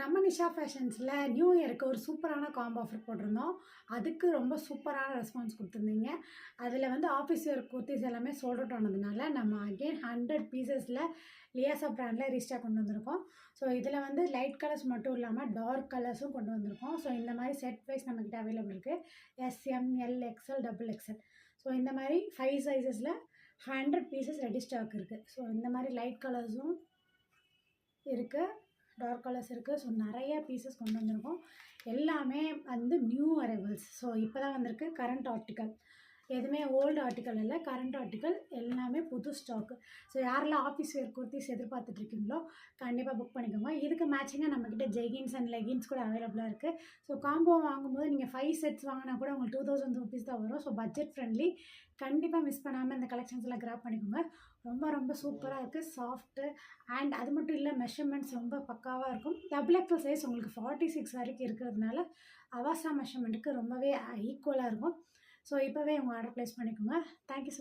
நம்ம நிஷா ஃபேஷன்ஸில் நியூ இயருக்கு ஒரு சூப்பரான காம்போ ஆஃபர் போட்டிருந்தோம். அதுக்கு ரொம்ப சூப்பரான ரெஸ்பான்ஸ் குடுத்துருந்தீங்க. அதில வந்து ஆஃபீஸ் வேர் குர்தீஸ் எல்லாமே சோல்ட் அவுட் ஆனதுனால, நம்ம அகைன் 100 பீசஸில லியாசா பிராண்டில் ரீஸ்டாக் கொண்டு வந்திருக்கோம். ஸோ இதில வந்து லைட் கலர்ஸ் மட்டும் இல்லாம, டார்க் கலர்ஸும் கொண்டு வந்திருக்கோம். ஸோ இந்த மாரி செட் வைஸ் நம்மகிட்ட அவைலபிள் இருக்கு. S, M, L, XL, double XL. So இந்த மாரி 5 சைஸஸில 100 பீசஸ் ரெடி ஸ்டாக் இருக்கு. ஸோ இந்த மாரி லைட் கலர்ஸும் இருக்கு. டார்க் கலர்ஸ் இருக்குது. ஸோ நிறைய பீசஸ் கொண்டு வந்திருக்கோம். எல்லாமே வந்து நியூ அரைவல்ஸ். ஸோ இப்போ தான் வந்திருக்கு. கரண்ட் ஆர்டிக்கல் எதுவுமே ஓல்டு ஆர்டிக்கல் இல்லை, கரண்ட் ஆர்டிக்கல் எல்லாமே புது ஸ்டாக்கு. ஸோ யாரெல்லாம் ஆஃபீஸ் வேர் குர்த்திஸ் எதிர்பார்த்துட்ருக்கீங்களோ கண்டிப்பாக புக் பண்ணிக்கோங்க. இதுக்கு மேட்சிங்காக நம்மக்கிட்ட ஜெகின்ஸ் அண்ட் லெகின்ஸ் கூட அவைலபிளாக இருக்குது. ஸோ காம்போ வாங்கும்போது நீங்கள் 5 செட்ஸ் வாங்கினா கூட உங்களுக்கு 2000 ருபீஸ் தான் வரும். So budget friendly. கண்டிப்பாக மிஸ் பண்ணாமல் இந்த கலெக்ஷன்ஸ்லாம் கிராப் பண்ணிக்கோங்க. ரொம்ப ரொம்ப சூப்பராக இருக்குது. சாஃப்ட்டு அண்ட் அது மட்டும் இல்லை, மெஷர்மெண்ட்ஸ் ரொம்ப பக்காவாக இருக்கும். டபுள் எக்ஸல் சைஸ் உங்களுக்கு 46 வரைக்கும் இருக்கிறதுனால அவாசா மெஷர்மெண்ட்டுக்கு ரொம்பவே ஈக்குவலாக இருக்கும். ஸோ இப்போவே உங்கள் ஆர்டர் ப்ளேஸ் பண்ணிக்கோங்க. Thank you so